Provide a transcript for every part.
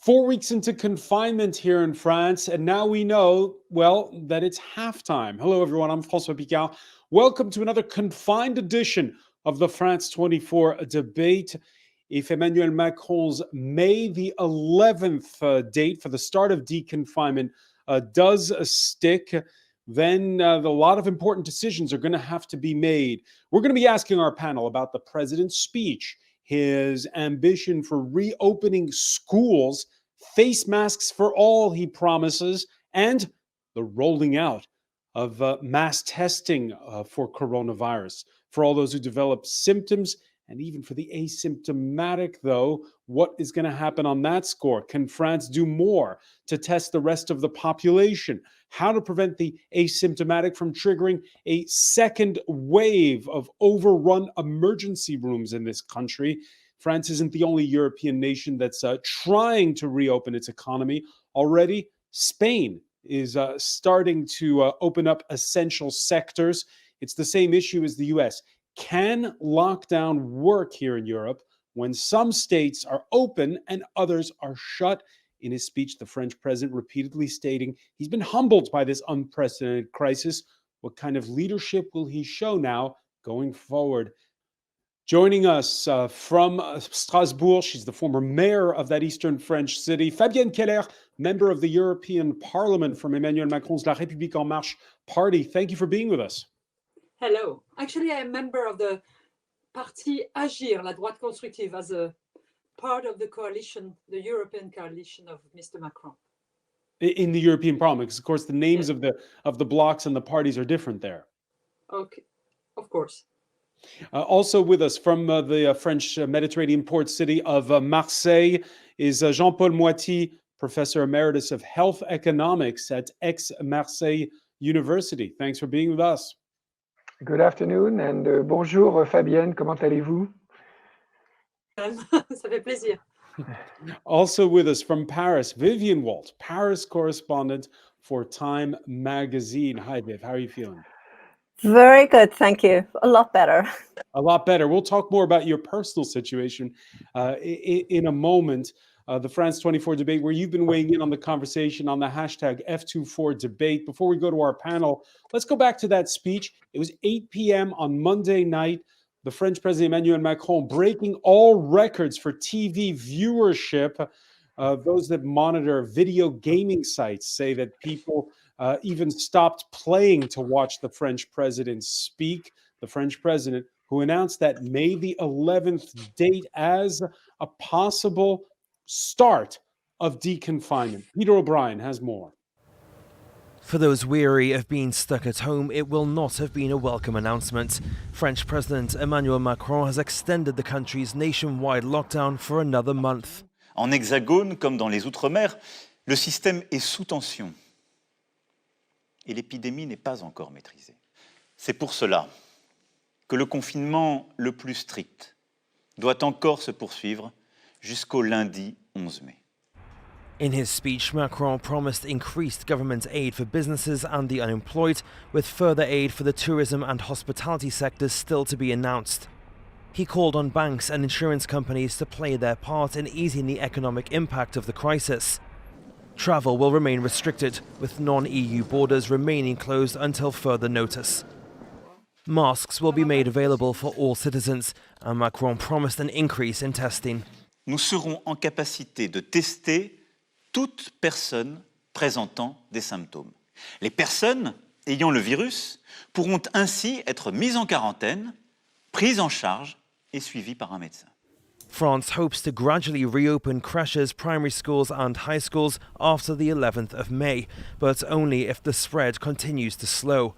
4 weeks into confinement here in France, and now we know, well, that it's halftime. Hello, everyone. I'm François Picard. Welcome to another confined edition of the France 24 debate. If Emmanuel Macron's May the 11th date for the start of deconfinement does stick, then a lot of important decisions are going to have to be made. We're going to be asking our panel about the president's speech, his ambition for reopening schools, face masks for all, he promises, and the rolling out of mass testing for coronavirus. For all those who develop symptoms, and even for the asymptomatic, though, what is going to happen on that score? Can France do more to test the rest of the population? How to prevent the asymptomatic from triggering a second wave of overrun emergency rooms in this country? France isn't the only European nation that's trying to reopen its economy. Already, Spain is starting to open up essential sectors. It's the same issue as the US. Can lockdown work here in Europe when some states are open and others are shut? In his speech, the French president repeatedly stating he's been humbled by this unprecedented crisis. What kind of leadership will he show now going forward? Joining us from Strasbourg, she's the former mayor of that eastern French city, Fabienne Keller, member of the European Parliament from Emmanuel Macron's La République En Marche party. Thank you for being with us. Hello. Actually, I'm a member of the Parti Agir, la droite constructive, as a part of the coalition, the European coalition of Mr. Macron. In the European Parliament, because of course the names of the blocs and the parties are different there. Okay, of course. Also with us from the French Mediterranean port city of Marseille is Jean-Paul Moatti, Professor Emeritus of Heath Economics at Aix-Marseille University. Thanks for being with us. Good afternoon and bonjour Fabienne, comment allez-vous? Ça fait plaisir. Also with us from Paris, Vivienne Walt, Paris correspondent for Time magazine. Hi Viv, how are you feeling? Very good, thank you. A lot better. A lot better. We'll talk more about your personal situation in a moment. The France 24 debate, where you've been weighing in on the conversation on the hashtag F24debate. Before we go to our panel, let's go back to that speech. It was 8 p.m. on Monday night. The French President Emmanuel Macron breaking all records for TV viewership. Those that monitor video gaming sites say that people even stopped playing to watch the French president speak. The French president who announced that May the 11th date as a possible start of deconfinement. Peter O'Brien has more. For those weary of being stuck at home, it will not have been a welcome announcement. French President Emmanuel Macron has extended the country's nationwide lockdown for another month. En Hexagone, comme dans les Outre-mer, le système est sous tension et l'épidémie n'est pas encore maîtrisée. C'est pour cela que le confinement le plus strict doit encore se poursuivre jusqu'au lundi 11 mai. In his speech, Macron promised increased government aid for businesses and the unemployed, with further aid for the tourism and hospitality sectors still to be announced. He called on banks and insurance companies to play their part in easing the economic impact of the crisis. Travel will remain restricted, with non-EU borders remaining closed until further notice. Masks will be made available for all citizens, and Macron promised an increase in testing. Nous serons en capacité de tester toute personne présentant des symptômes. Les personnes ayant le virus pourront ainsi être mises en quarantaine, prises en charge et suivies par un médecin. France hopes to gradually reopen creches, primary schools and high schools after the 11th of May, but only if the spread continues to slow.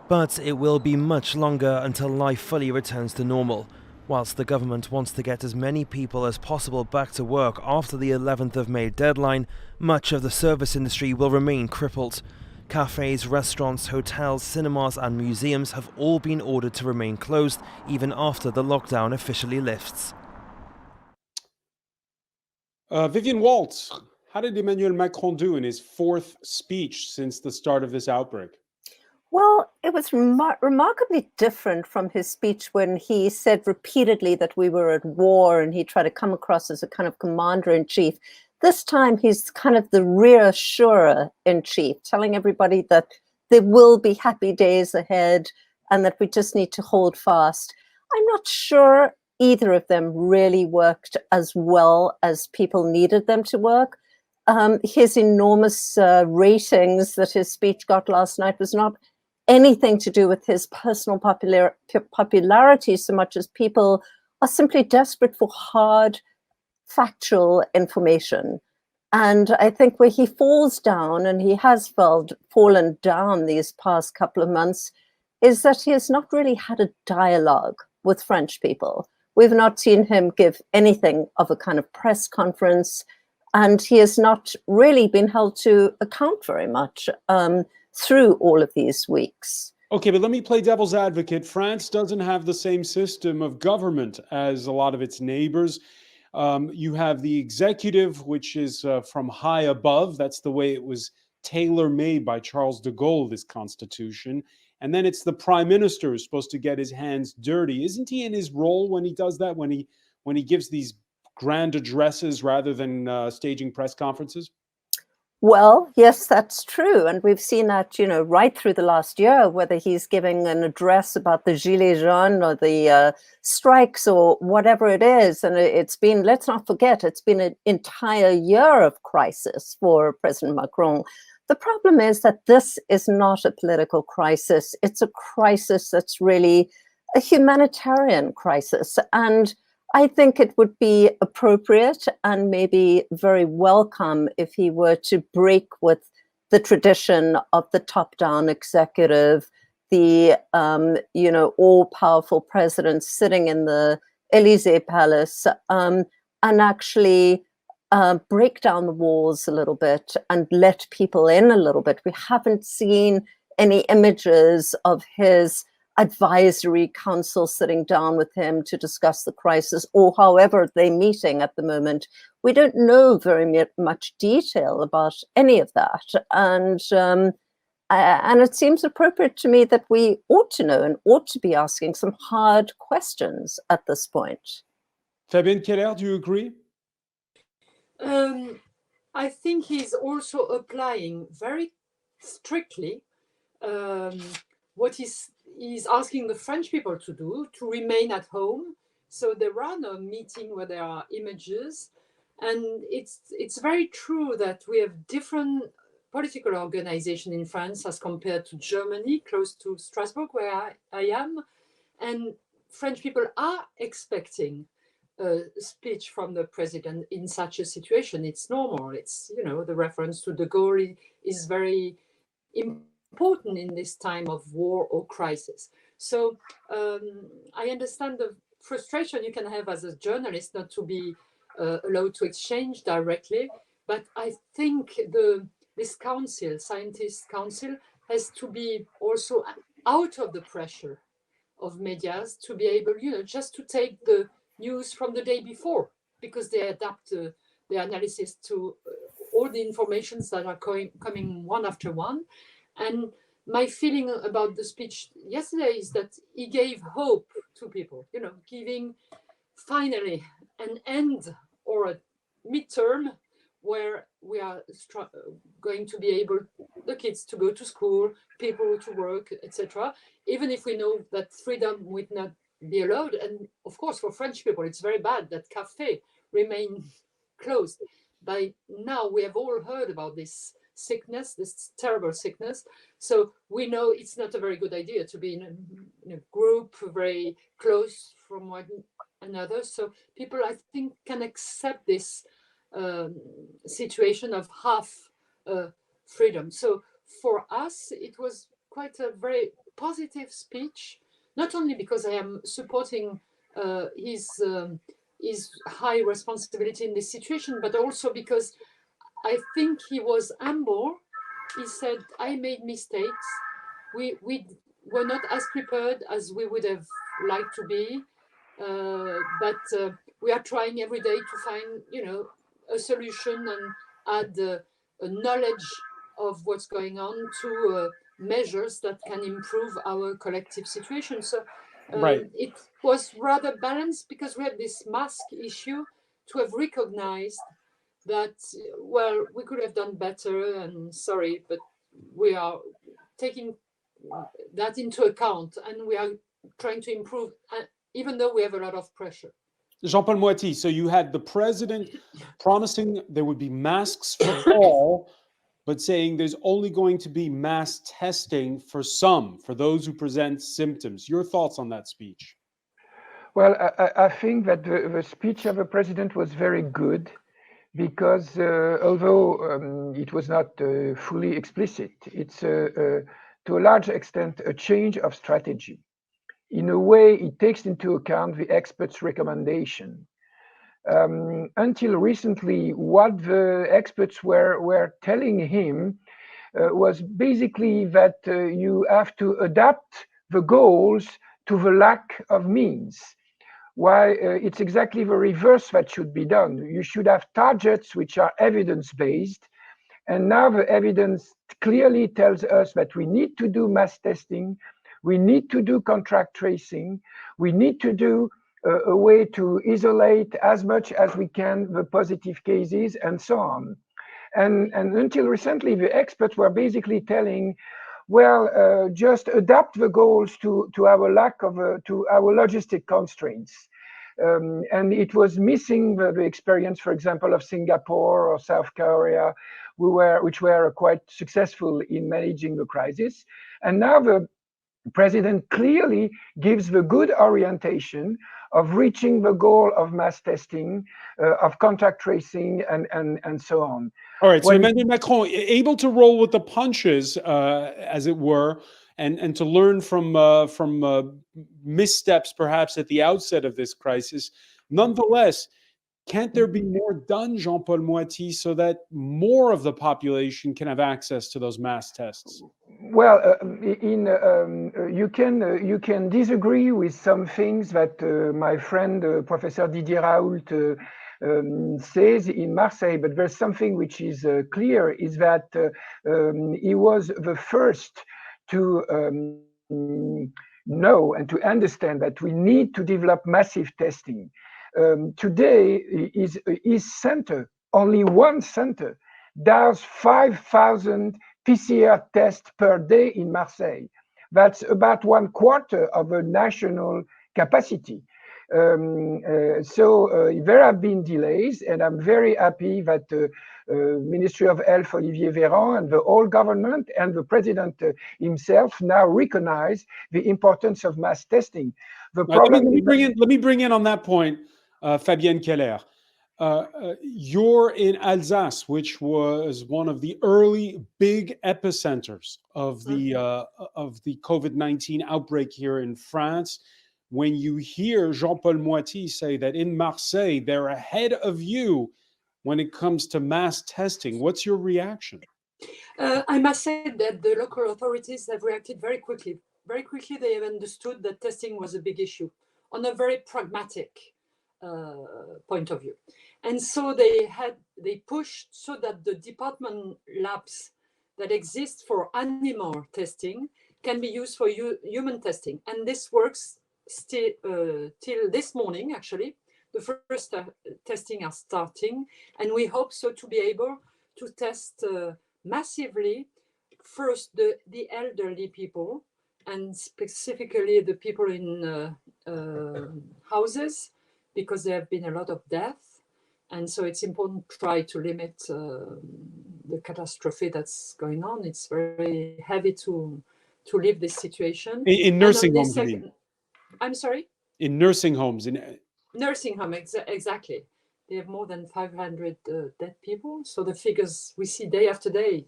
But it will be much longer until life fully returns to normal. Whilst the government wants to get as many people as possible back to work after the 11th of May deadline, much of the service industry will remain crippled. Cafes, restaurants, hotels, cinemas and museums have all been ordered to remain closed even after the lockdown officially lifts. Vivienne Walt, how did Emmanuel Macron do in his fourth speech since the start of this outbreak? Well, it was remarkably different from his speech when he said repeatedly that we were at war and he tried to come across as a kind of commander-in-chief. this time he's kind of the reassurer in chief, telling everybody that there will be happy days ahead and that we just need to hold fast. I'm not sure either of them really worked as well as people needed them to work. His enormous ratings that his speech got last night was not anything to do with his personal popularity so much as people are simply desperate for hard, factual information. And I think where he falls down, and he has fallen down these past couple of months, is that he has not really had a dialogue with French people. We've not seen him give anything of a kind of press conference, and he has not really been held to account very much through all of these weeks. Okay, but let me play devil's advocate. France doesn't have the same system of government as a lot of its neighbors. You have the executive, which is from high above. That's the way it was tailor-made by Charles de Gaulle, this constitution. And then it's the prime minister who's supposed to get his hands dirty. Isn't he in his role when he does that, when he gives these grand addresses rather than staging press conferences? Well, yes, that's true. And we've seen that, right through the last year, whether he's giving an address about the Gilets jaunes or the strikes or whatever it is. And it's been, let's not forget, it's been an entire year of crisis for President Macron. The problem is that this is not a political crisis. It's a crisis that's really a humanitarian crisis. And I think it would be appropriate and maybe very welcome if he were to break with the tradition of the top-down executive, the all-powerful president sitting in the Élysée Palace, and actually break down the walls a little bit and let people in a little bit. We haven't seen any images of his advisory council sitting down with him to discuss the crisis, or however they're meeting at the moment. We don't know very much detail about any of that. And it seems appropriate to me that we ought to know and ought to be asking some hard questions at this point. Fabienne Keller, do you agree? I think he's also applying very strictly what he's asking the French people to do, to remain at home. So there are no meetings where there are images. And it's very true that we have different political organization in France as compared to Germany, close to Strasbourg, where I am. And French people are expecting a speech from the president in such a situation. It's normal. It's, the reference to de Gaulle is very important in this time of war or crisis. So I understand the frustration you can have as a journalist not to be allowed to exchange directly, but I think this council, scientist council, has to be also out of the pressure of medias to be able, just to take the news from the day before, because they adapt the analysis to all the informations that are coming one after one. And my feeling about the speech yesterday is that he gave hope to people, giving finally an end or a midterm where we are going to be able, the kids to go to school, people to work, etc. Even if we know that freedom would not be allowed. And of course, for French people, it's very bad that cafes remain closed. By now, we have all heard about this sickness, this terrible sickness. So we know it's not a very good idea to be in a group very close from one another. So people, I think, can accept this situation of half freedom. So for us, it was quite a very positive speech, not only because I am supporting his high responsibility in this situation, but also because I think he was humble. He said, I made mistakes. We were not as prepared as we would have liked to be, but we are trying every day to find, a solution and add a knowledge of what's going on to measures that can improve our collective situation. So Right. it was rather balanced because we had this mask issue to have recognized that, well, we could have done better, and sorry, but we are taking that into account, and we are trying to improve, even though we have a lot of pressure. Jean-Paul Moatti, so you had the president promising there would be masks for all, but saying there's only going to be mass testing for some, for those who present symptoms. Your thoughts on that speech? Well, I think that the speech of the president was very good because although it was not fully explicit, it's to a large extent a change of strategy. In a way, it takes into account the experts' recommendation. Until recently, what the experts were telling him was basically that you have to adapt the goals to the lack of means. Why it's exactly the reverse that should be done. You should have targets which are evidence-based. And now the evidence clearly tells us that we need to do mass testing, we need to do contact tracing, we need to do a way to isolate as much as we can the positive cases, and so on. And until recently, the experts were basically telling, well, just adapt the goals to our lack of, to our logistic constraints. And it was missing the experience, for example, of Singapore or South Korea, which were quite successful in managing the crisis. And now the president clearly gives the good orientation of reaching the goal of mass testing, of contact tracing, and so on. All right, so Emmanuel Macron, able to roll with the punches, as it were, and to learn from missteps perhaps at the outset of this crisis. Nonetheless, can't there be more done, Jean-Paul Moatti, so that more of the population can have access to those mass tests? Well, you can disagree with some things that my friend Professor Didier Raoult says in Marseille, but there's something which is clear, is that he was the first to know and to understand that we need to develop massive testing. Today, his center, only one center, does 5,000 PCR tests per day in Marseille. That's about 1/4 of a national capacity. So there have been delays, and I'm very happy that the Ministry of Health, Olivier Véran, and the whole government and the president himself now recognize the importance of mass testing. The problem. Let me bring in on that point, Fabienne Keller. You're in Alsace, which was one of the early big epicenters of the COVID-19 outbreak here in France. When you hear Jean-Paul Moatti say that in Marseille they're ahead of you when it comes to mass testing, what's your reaction? I must say that the local authorities have reacted very quickly. Very quickly, they have understood that testing was a big issue on a very pragmatic point of view. And so they pushed so that the department labs that exist for animal testing can be used for human testing. And this works still till this morning, actually. The first testing are starting, and we hope so to be able to test massively first the elderly people, and specifically the people in houses, because there have been a lot of deaths. And so it's important to try to limit the catastrophe that's going on. It's very heavy to live this situation. In nursing homes, I'm sorry? In nursing homes. Nursing home, exactly. They have more than 500 dead people. So the figures we see day after day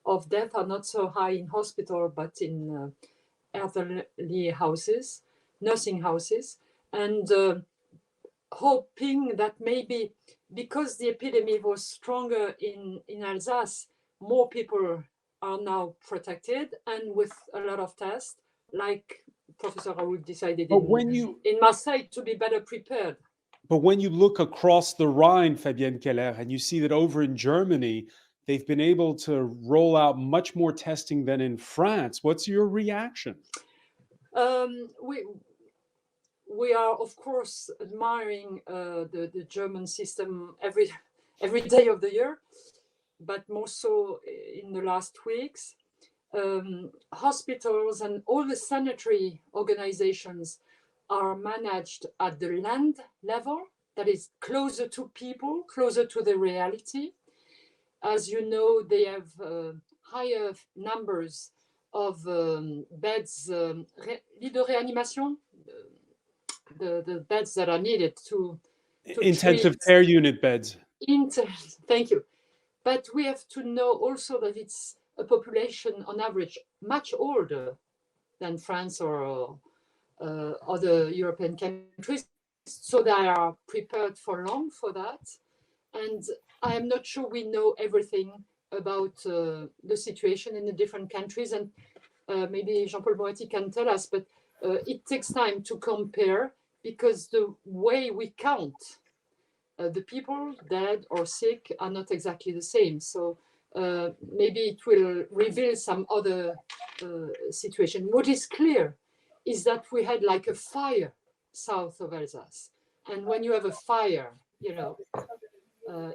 of death are not so high in hospital, but in elderly houses, nursing houses. And hoping that maybe because the epidemic was stronger in Alsace, more people are now protected, and with a lot of tests, like Professor Raoult decided in Marseille, to be better prepared. But when you look across the Rhine, Fabienne Keller, and you see that over in Germany, they've been able to roll out much more testing than in France, what's your reaction? We are, of course, admiring the German system. every day of the year, but more so in the last weeks. Hospitals and all the sanitary organizations are managed at the land level, that is closer to people, closer to the reality. As you know, they have higher numbers of beds, lits de réanimation, the beds that are needed to intensive care unit beds. Thank you. But we have to know also that it's a population on average much older than France or other European countries. So they are prepared for long for that. And I am not sure we know everything about the situation in the different countries. And maybe Jean-Paul Moatti can tell us, but it takes time to compare because the way we count the people dead or sick are not exactly the same. So maybe it will reveal some other situation. What is clear is that we had like a fire south of Alsace. And when you have a fire, you know,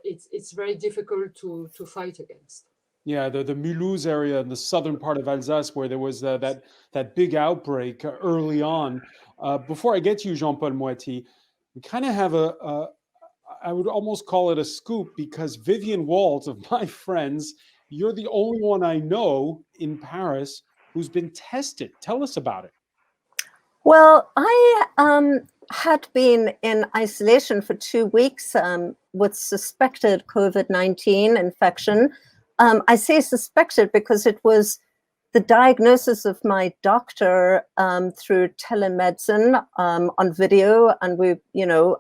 it's very difficult to fight against. Yeah, the Mulhouse area in the southern part of Alsace, where there was that big outbreak early on. Before I get to you, Jean-Paul Moatti, we kind of have I would almost call it a scoop, because Vivienne Walt, of my friends, you're the only one I know in Paris who's been tested. Tell us about it. Well, I had been in isolation for 2 weeks with suspected COVID-19 infection. I say suspected because it was the diagnosis of my doctor through telemedicine on video, and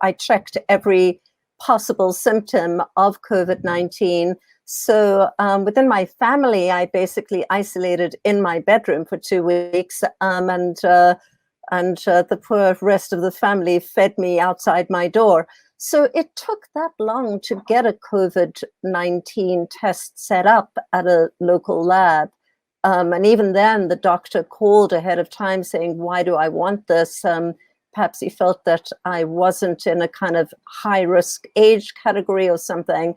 I checked every possible symptom of COVID-19. So within my family, I basically isolated in my bedroom for 2 weeks, and the poor rest of the family fed me outside my door. So it took that long to get a COVID-19 test set up at a local lab. And even then, the doctor called ahead of time saying, why do I want this? Perhaps he felt that I wasn't in a kind of high-risk age category or something.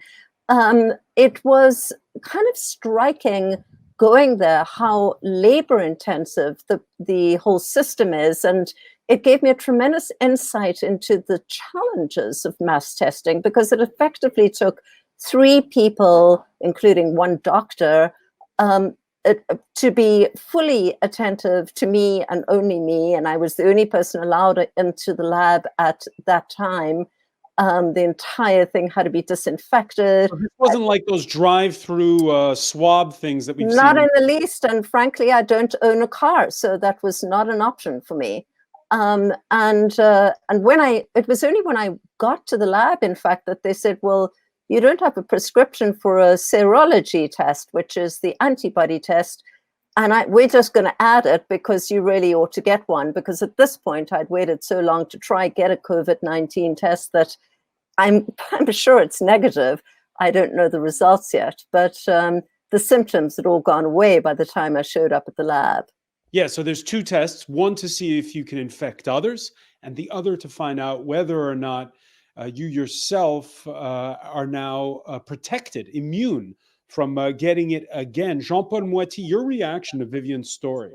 It was kind of striking going there how labor-intensive the whole system is. And it gave me a tremendous insight into the challenges of mass testing, because it effectively took 3 people, including 1 doctor, to be fully attentive to me and only me. And I was the only person allowed into the lab at that time. The entire thing had to be disinfected. So this wasn't like those drive-through swab things that we've seen. Not in the least. And frankly, I don't own a car, so that was not an option for me. And it was only when I got to the lab, in fact, that they said, well, you don't have a prescription for a serology test, which is the antibody test. And we're just going to add it because you really ought to get one. Because at this point, I'd waited so long to try get a COVID-19 test that I'm sure it's negative. I don't know the results yet, but the symptoms had all gone away by the time I showed up at the lab. Yeah, so there's 2 tests, one to see if you can infect others, and the other to find out whether or not you yourself are now protected, immune from getting it again. Jean-Paul Moatti, your reaction to Vivienne's story?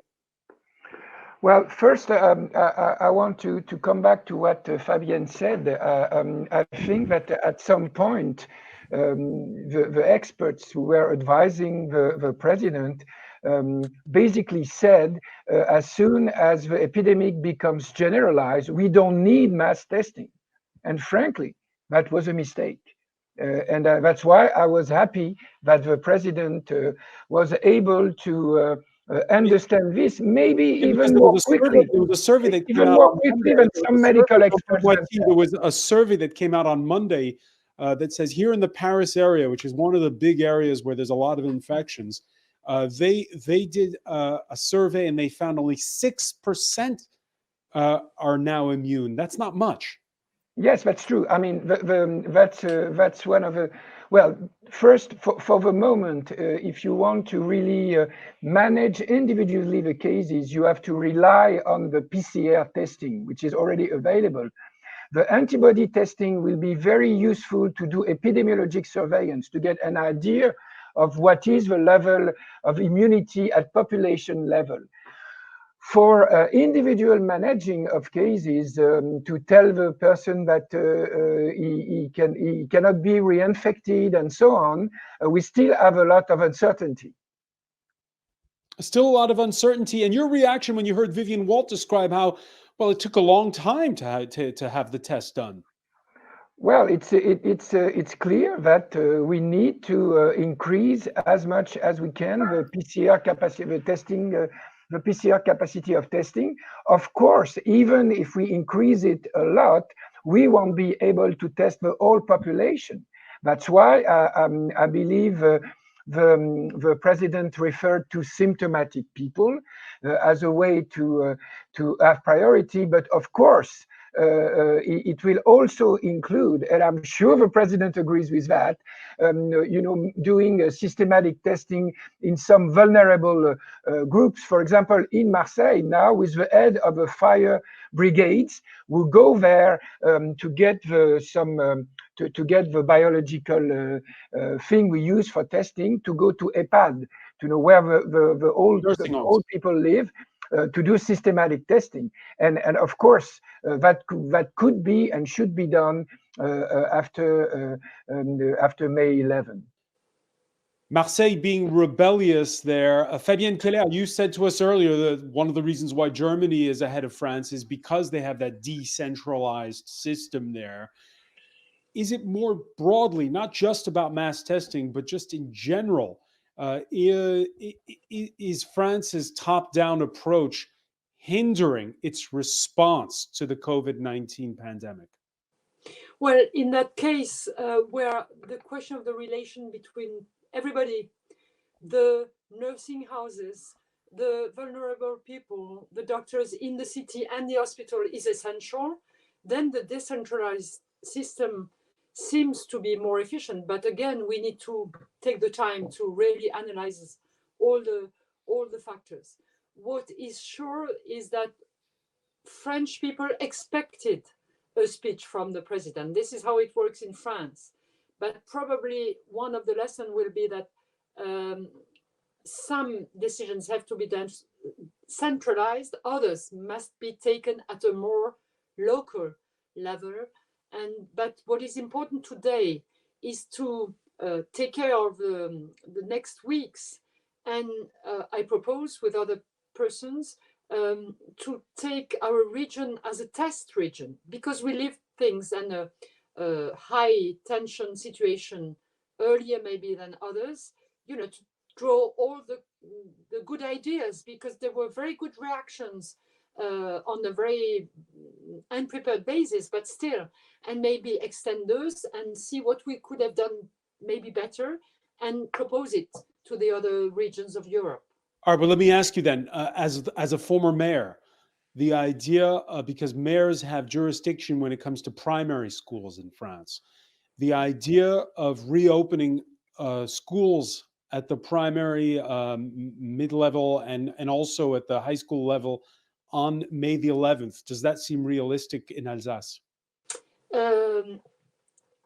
Well, first, I want to come back to what Fabienne said. I think that at some point, the experts who were advising the president basically said, as soon as the epidemic becomes generalized, we don't need mass testing. And frankly, that was a mistake. And that's why I was happy that the president was able to understand this, maybe even more quickly. There was a survey that came out more on quickly Monday. than some medical experts. There was a survey that came out on Monday that says here in the Paris area, which is one of the big areas where there's a lot of infections, they did a survey and they found only 6% are now immune. That's not much. Yes, that's true. I mean, that's one of the, well, first, for the moment, if you want to really manage individually the cases, you have to rely on the PCR testing, which is already available. The antibody testing will be very useful to do epidemiologic surveillance, to get an idea of what is the level of immunity at population level. For individual managing of cases, to tell the person that he cannot be reinfected and so on, we still have a lot of uncertainty. Still a lot of uncertainty. And your reaction when you heard Vivienne Walt describe how, well, it took a long time to have the test done. Well, it's clear that we need to increase as much as we can the PCR capacity, the PCR capacity of testing. Of course, even if we increase it a lot, we won't be able to test the whole population. That's why I believe the president referred to symptomatic people as a way to have priority. But of course, it will also include, and I'm sure the president agrees with that, doing systematic testing in some vulnerable groups. For example, in Marseille now, with the head of the fire brigades, who go there to get to get the biological thing we use for testing, to go to EHPAD, to know where the old people live, to do systematic testing. And of course, that could be and should be done after May 11. Marseille being rebellious there. Fabienne Keller, you said to us earlier that one of the reasons why Germany is ahead of France is because they have that decentralized system there. Is it more broadly, not just about mass testing, but just in general, is France's top-down approach hindering its response to the COVID-19 pandemic? Well, in that case, where the question of the relation between everybody, the nursing houses, the vulnerable people, the doctors in the city and the hospital is essential, then the decentralized system seems to be more efficient. But again, we need to take the time to really analyze all the factors. What is sure is that French people expected a speech from the president. This is how it works in France. But probably one of the lessons will be that some decisions have to be done centralized, others must be taken at a more local level. But what is important today is to take care of the next weeks. And I propose with other persons to take our region as a test region, because we live things in a high tension situation earlier maybe than others, to draw all the good ideas, because there were very good reactions on a very unprepared basis, but still, and maybe extend those and see what we could have done maybe better and propose it to the other regions of Europe. All right, but let me ask you then, as a former mayor, the idea, because mayors have jurisdiction when it comes to primary schools in France, the idea of reopening schools at the primary, mid-level, and also at the high school level on May the 11th, does that seem realistic in Alsace?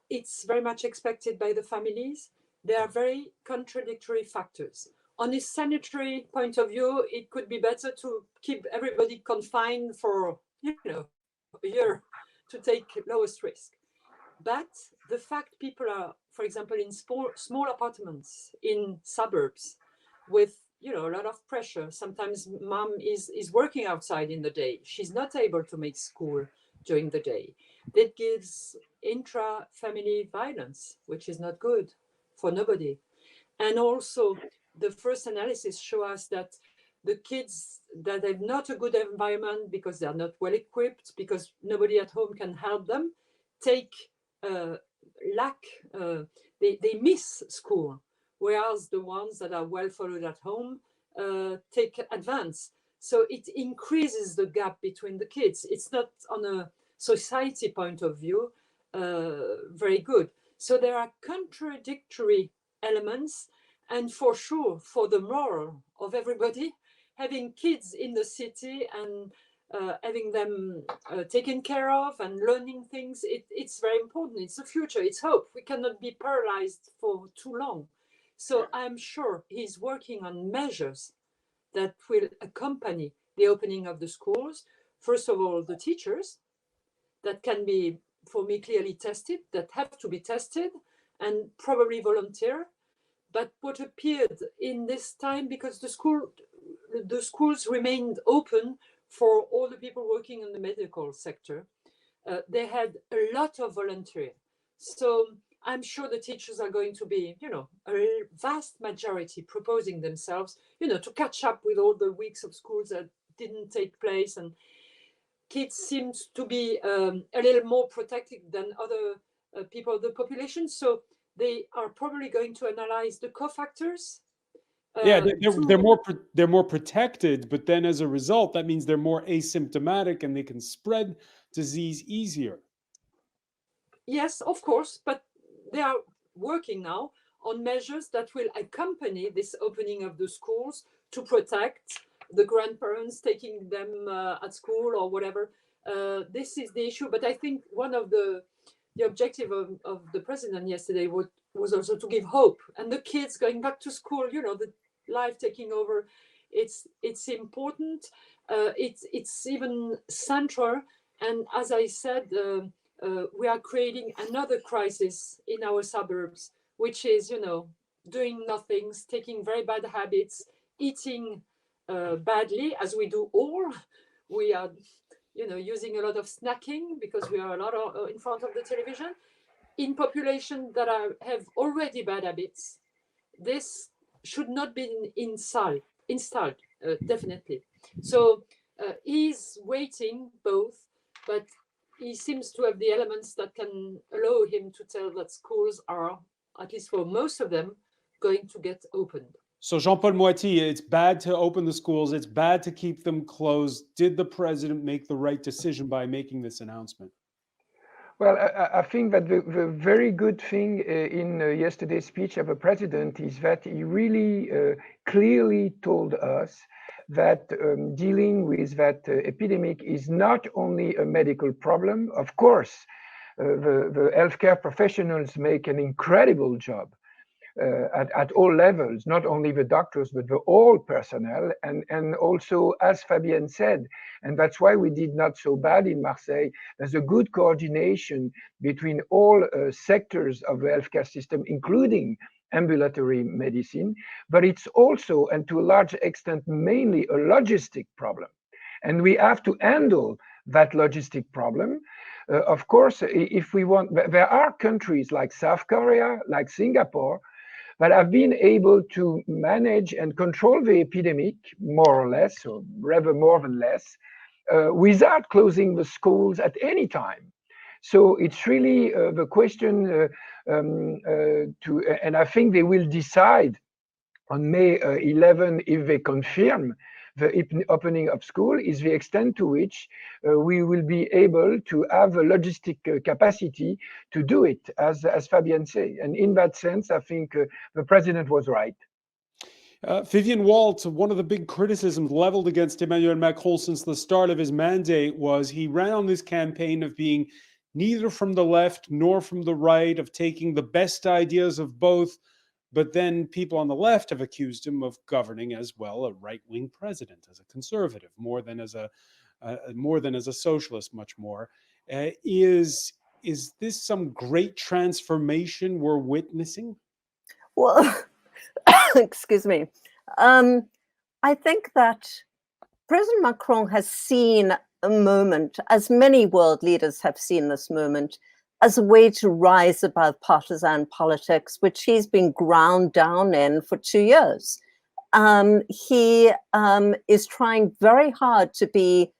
It's very much expected by the families. There are very contradictory factors. On a sanitary point of view, it could be better to keep everybody confined for a year to take lowest risk. But the fact people are, for example, in small apartments in suburbs with a lot of pressure. Sometimes mom is working outside in the day. She's not able to make school during the day. That gives intra-family violence, which is not good for nobody. And also, the first analysis show us that the kids that have not a good environment because they are not well equipped, because nobody at home can help them, they miss school, whereas the ones that are well followed at home take advance. So it increases the gap between the kids. It's not, on a society point of view, very good. So there are contradictory elements, and for sure, for the moral of everybody, having kids in the city and having them taken care of and learning things, it's very important. It's the future, it's hope. We cannot be paralyzed for too long. So I'm sure he's working on measures that will accompany the opening of the schools. First of all, the teachers that can be, for me, clearly tested, that have to be tested and probably volunteer. But what appeared in this time, because the schools remained open for all the people working in the medical sector, they had a lot of volunteering. So I'm sure the teachers are going to be, a vast majority proposing themselves, to catch up with all the weeks of schools that didn't take place. And kids seem to be a little more protected than other people of the population. So they are probably going to analyze the cofactors. They're more protected, but then as a result, that means they're more asymptomatic and they can spread disease easier. Yes, of course, but they are working now on measures that will accompany this opening of the schools to protect the grandparents taking them at school or whatever. This is the issue, but I think one of the objective of the president yesterday was also to give hope, and the kids going back to school, the life taking over. It's important. It's even central. And as I said, we are creating another crisis in our suburbs, which is, doing nothing, taking very bad habits, eating badly, as we do all. We are, using a lot of snacking because we are a lot in front of the television. In population that have already bad habits, this should not be installed, definitely. So he's waiting both, but he seems to have the elements that can allow him to tell that schools are, at least for most of them, going to get opened. So Jean-Paul Moatti, it's bad to open the schools. It's bad to keep them closed. Did the president make the right decision by making this announcement? Well, I think that the very good thing in yesterday's speech of the president is that he really clearly told us that dealing with that epidemic is not only a medical problem. Of course, the healthcare professionals make an incredible job at all levels, not only the doctors, but the all personnel. And also, as Fabienne said, and that's why we did not so bad in Marseille, there's a good coordination between all sectors of the healthcare system, including ambulatory medicine, but it's also, and to a large extent, mainly a logistic problem. And we have to handle that logistic problem. Of course, if we want, there are countries like South Korea, like Singapore, that have been able to manage and control the epidemic, more or less, or rather more than less, without closing the schools at any time. So it's really the question and I think they will decide on May 11 if they confirm the opening of school, is the extent to which we will be able to have a logistic capacity to do it, as Fabienne said. And in that sense, I think the president was right. Vivienne, Walt, one of the big criticisms leveled against Emmanuel Macron since the start of his mandate was he ran on this campaign of being neither from the left nor from the right, of taking the best ideas of both. But then people on the left have accused him of governing as well a right-wing president, as a conservative, more than as a socialist, much more. Is this some great transformation we're witnessing? Well, excuse me. I think that President Macron has seen a moment, as many world leaders have seen this moment, as a way to rise above partisan politics, which he's been ground down in for 2 years. He is trying very hard to be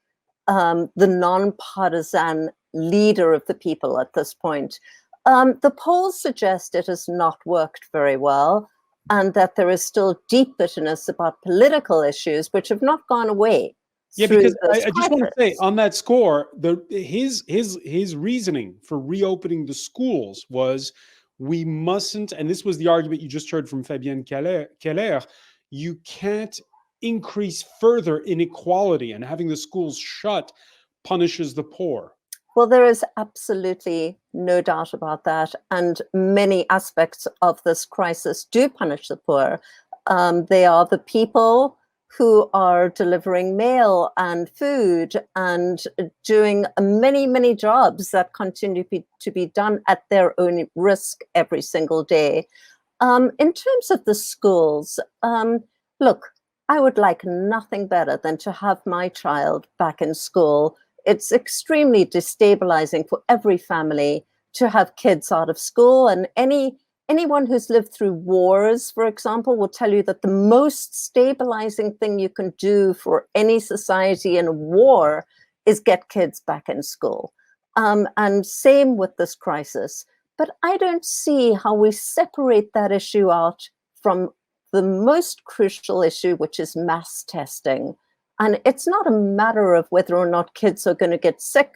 the non-partisan leader of the people at this point. The polls suggest it has not worked very well, and that there is still deep bitterness about political issues which have not gone away. Yeah, because I just want to say on that score, his reasoning for reopening the schools was we mustn't, and this was the argument you just heard from Fabienne Keller, you can't increase further inequality, and having the schools shut punishes the poor? Well, there is absolutely no doubt about that. And many aspects of this crisis do punish the poor. They are the people who are delivering mail and food and doing many, many jobs that continue to be done at their own risk every single day. In terms of the schools, look, I would like nothing better than to have my child back in school. It's extremely destabilizing for every family to have kids out of school, and anyone who's lived through wars, for example, will tell you that the most stabilizing thing you can do for any society in a war is get kids back in school. And same with this crisis. But I don't see how we separate that issue out from the most crucial issue, which is mass testing. And it's not a matter of whether or not kids are going to get sick.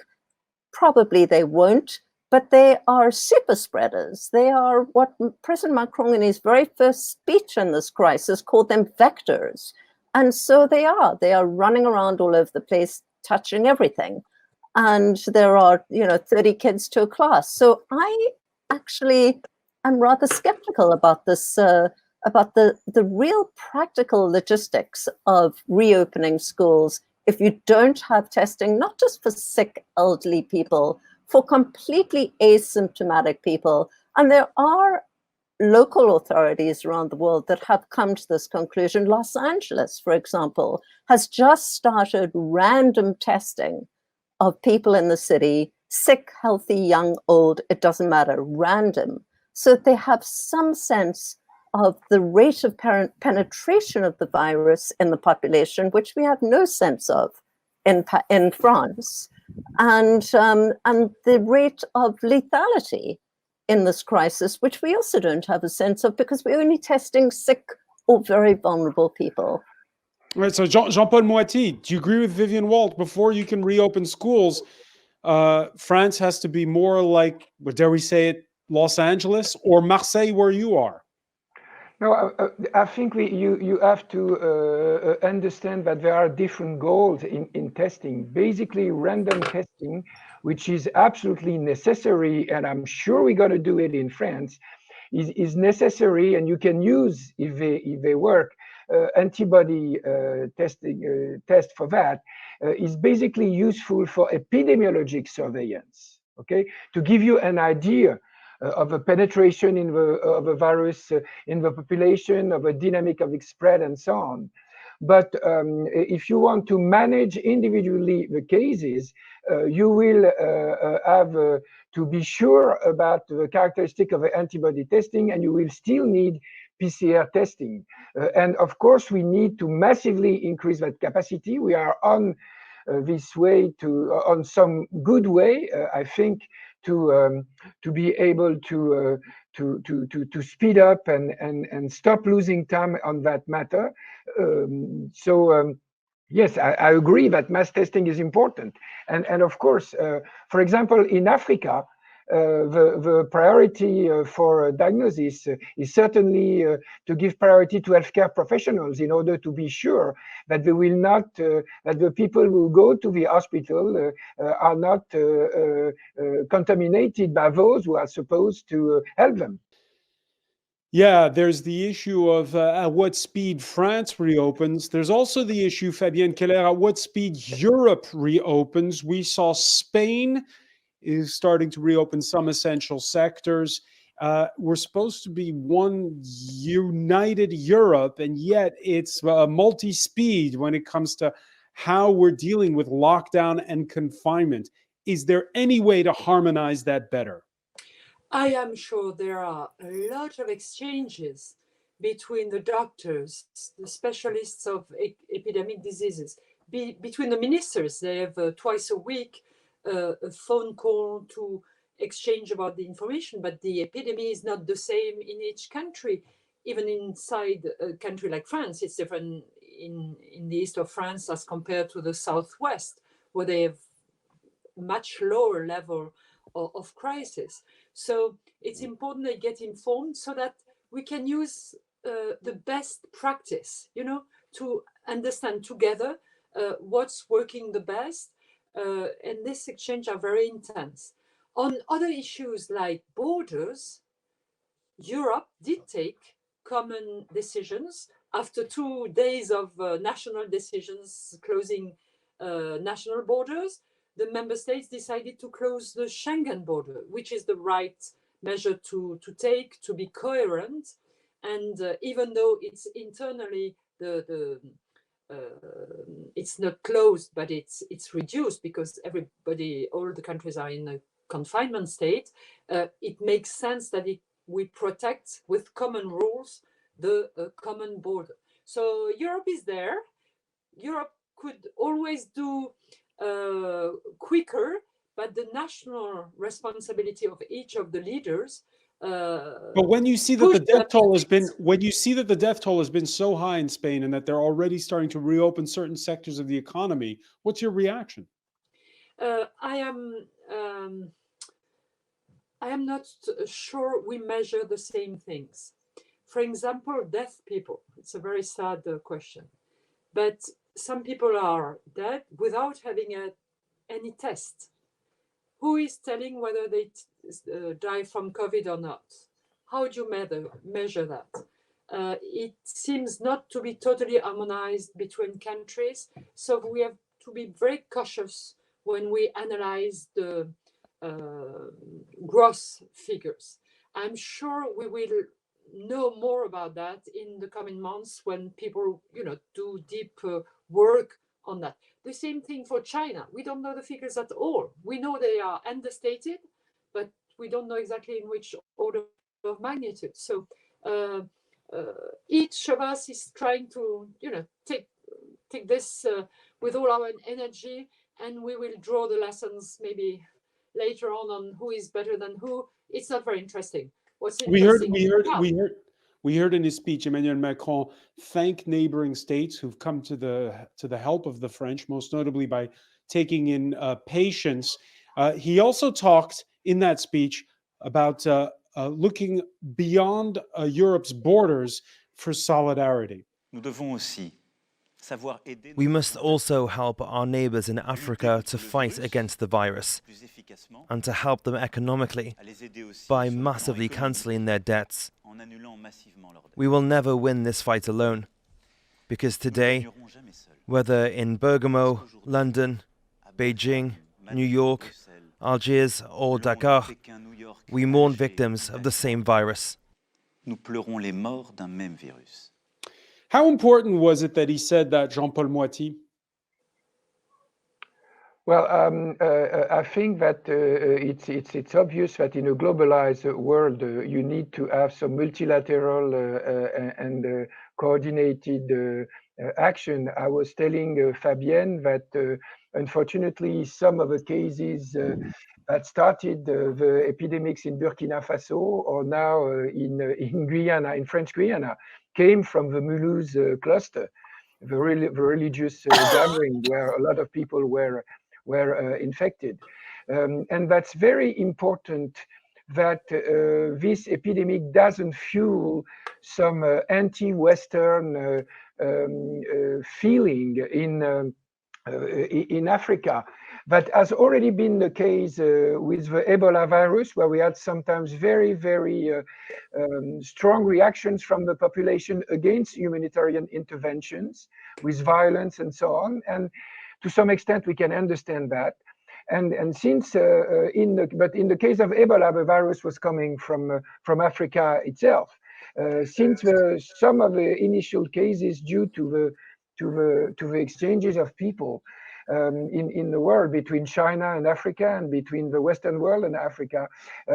Probably they won't, but they are super spreaders. They are what President Macron in his very first speech in this crisis called them vectors. And so they are running around all over the place, touching everything. And there are, 30 kids to a class. So I actually am rather skeptical about this, about the real practical logistics of reopening schools if you don't have testing, not just for sick elderly people, for completely asymptomatic people. And there are local authorities around the world that have come to this conclusion. Los Angeles, for example, has just started random testing of people in the city, sick, healthy, young, old, it doesn't matter, random. So they have some sense of the rate of penetration of the virus in the population, which we have no sense of in France, and the rate of lethality in this crisis, which we also don't have a sense of because we're only testing sick or very vulnerable people. All right, so Jean-Paul Moatti, do you agree with Vivienne Walt? Before you can reopen schools, France has to be more like, dare we say it, Los Angeles or Marseille, where you are? No, I think you have to understand that there are different goals in testing. Basically, random testing, which is absolutely necessary, and I'm sure we're going to do it in France, is necessary, and you can use, if they work, antibody test for that, is basically useful for epidemiologic surveillance, okay? To give you an idea of a penetration of a virus in the population, of a dynamic of its spread, and so on. But if you want to manage individually the cases, you will have to be sure about the characteristic of the antibody testing, and you will still need PCR testing. And of course, we need to massively increase that capacity. We are on this way on some good way, I think, to be able to speed up and stop losing time on that matter. Yes, I agree that mass testing is important. And of course, for example, in Africa, the priority for diagnosis is certainly to give priority to healthcare professionals in order to be sure that they will not, that the people who go to the hospital are not contaminated by those who are supposed to help them. Yeah, there's the issue of at what speed France reopens. There's also the issue, Fabienne Keller, at what speed Europe reopens. We saw Spain is starting to reopen some essential sectors. We're supposed to be one united Europe, and yet it's multi-speed when it comes to how we're dealing with lockdown and confinement. Is there any way to harmonize that better? I am sure there are a lot of exchanges between the doctors, the specialists of epidemic diseases, between the ministers. They have twice a week a phone call to exchange about the information, but the epidemic is not the same in each country. Even inside a country like France, it's different in the east of France as compared to the southwest, where they have much lower level of crisis. So it's important they get informed so that we can use the best practice, to understand together what's working the best, and this exchange are very intense. On other issues like borders, Europe did take common decisions after 2 days of national decisions closing national borders. The member states decided to close the Schengen border, which is the right measure to take, to be coherent. And even though it's internally it's not closed, but it's reduced because all the countries are in a confinement state, it makes sense that we protect with common rules the common border. So Europe is there. Europe could always do quicker, but the national responsibility of each of the leaders. But when you see that the death toll has been so high in Spain and that they're already starting to reopen certain sectors of the economy, what's your reaction? I am not sure we measure the same things. For example, deaf people. It's a very sad question. But some people are dead without having any test. Who is telling whether they die from COVID or not? How do you measure that? It seems not to be totally harmonized between countries. So we have to be very cautious when we analyze the gross figures. I'm sure we will know more about that in the coming months when people, do deep work on that. The same thing for China. We don't know the figures at all. We know they are understated, but we don't know exactly in which order of magnitude. So each of us is trying to, take this with all our energy, and we will draw the lessons maybe later on who is better than who. It's not very interesting. What's interesting? We heard in his speech, Emmanuel Macron thank neighboring states who've come to the help of the French, most notably by taking in patients. He also talked in that speech about looking beyond Europe's borders for solidarity. Nous devons aussi savoir aider. We must also help our neighbours in Africa to fight against the virus and to help them economically by massively cancelling their debts. We will never win this fight alone, because today, whether in Bergamo, London, Beijing, New York, Algiers or Dakar, we mourn victims of the same virus. Nous pleurons les morts d'un même virus. How important was it that he said that, Jean-Paul Moatti? Well, I think that it's obvious that in a globalized world, you need to have some multilateral and coordinated action. I was telling Fabienne that unfortunately some of the cases that started the epidemics in Burkina Faso or now in Guyana, in French Guyana, came from the Mulhouse cluster, the religious gathering where a lot of people were infected. And that's very important that this epidemic doesn't fuel some anti-Western feeling in Africa. That has already been the case with the Ebola virus, where we had sometimes very, very strong reactions from the population against humanitarian interventions with violence and so on. And to some extent, we can understand that. And since in the case of Ebola, the virus was coming from Africa itself. Since some of the initial cases due to the exchanges of people in the world between China and Africa and between the Western world and Africa,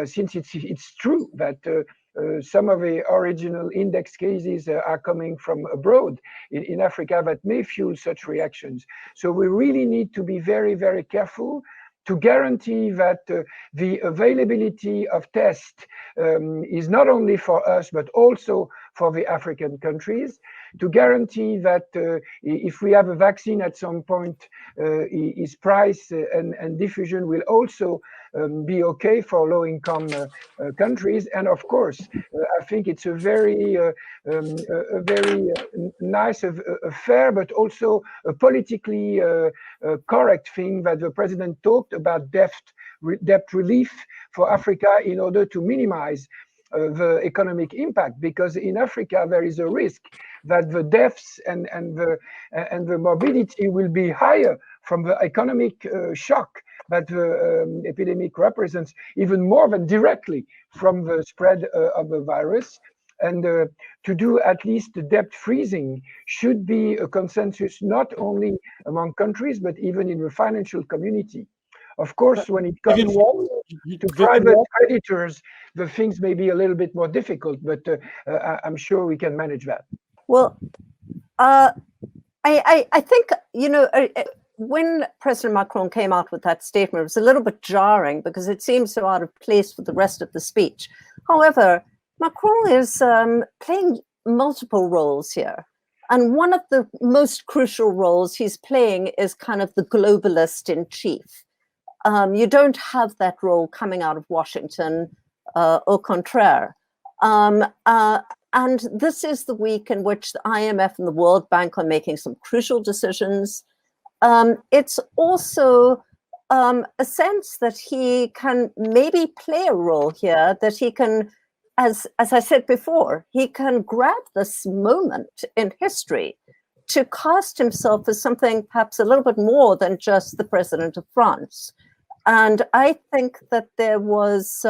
since it's true that some of the original index cases are coming from abroad in Africa that may fuel such reactions. So we really need to be very, very careful to guarantee that the availability of tests is not only for us, but also for the African countries. to guarantee that if we have a vaccine at some point, its price and diffusion will also be okay for low-income countries. And of course, I think it's a very nice, a fair, but also a politically correct thing that the president talked about debt relief for Africa in order to minimize the economic impact, because in Africa there is a risk that the deaths and the morbidity will be higher from the economic shock that the epidemic represents, even more than directly from the spread of the virus. And to do at least the debt freezing should be a consensus not only among countries, but even in the financial community. Of course, when it comes to private creditors, the things may be a little bit more difficult, but I'm sure we can manage that. Well, I think, you know, when President Macron came out with that statement, it was a little bit jarring because it seems so out of place with the rest of the speech. However, Macron is playing multiple roles here. And one of the most crucial roles he's playing is kind of the globalist in chief. You don't have that role coming out of Washington, au contraire. And this is the week in which the IMF and the World Bank are making some crucial decisions. It's also a sense that he can maybe play a role here, that he can, as I said before, he can grab this moment in history to cast himself as something perhaps a little bit more than just the president of France. And I think that there was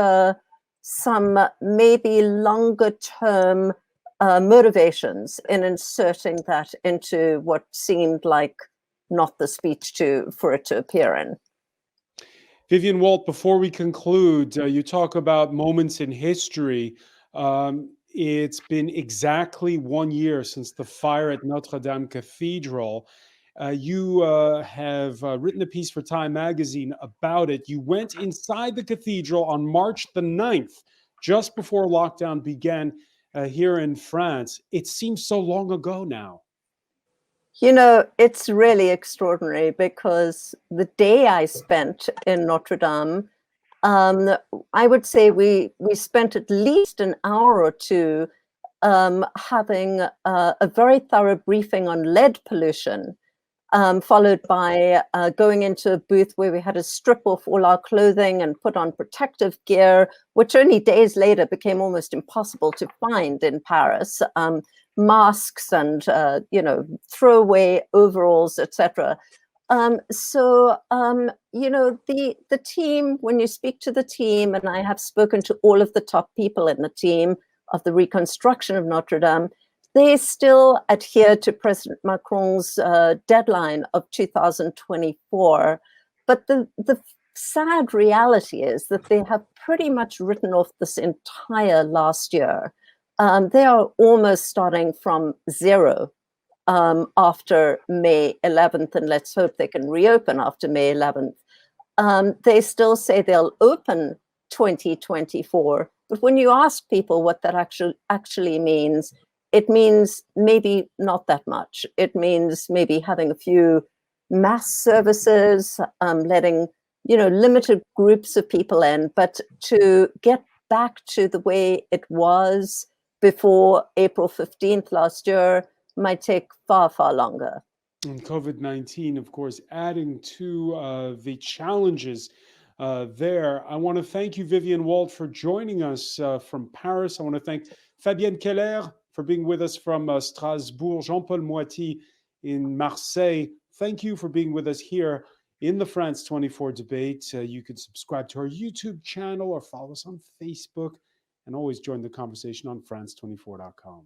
some maybe longer term motivations in inserting that into what seemed like not the speech for it to appear in. Vivienne, Walt, before we conclude, you talk about moments in history. It's been exactly 1 year since the fire at Notre Dame Cathedral. You have written a piece for Time magazine about it. You went inside the cathedral on March the 9th, just before lockdown began here in France. It seems so long ago now. You know, it's really extraordinary because the day I spent in Notre Dame, I would say we spent at least an hour or two having a very thorough briefing on lead pollution, followed by going into a booth where we had to strip off all our clothing and put on protective gear, which only days later became almost impossible to find in Paris. Masks and you know, throwaway overalls, etc. So you know, the team, when you speak to the team, and I have spoken to all of the top people in the team of the reconstruction of Notre Dame, they still adhere to President Macron's deadline of 2024. But the sad reality is that they have pretty much written off this entire last year. They are almost starting from zero after May 11th, and let's hope they can reopen after May 11th. They still say they'll open 2024, but when you ask people what that actually means, it means maybe not that much. It means maybe having a few mass services, letting, you know, limited groups of people in, but to get back to the way it was before April 15th last year might take far, far longer. And COVID-19, of course, adding to the challenges there. I want to thank you, Vivienne Walt, for joining us from Paris. I want to thank Fabienne Keller for being with us from Strasbourg, Jean-Paul Moatti in Marseille. Thank you for being with us here in the France 24 debate. You can subscribe to our YouTube channel or follow us on Facebook, and always join the conversation on France24.com.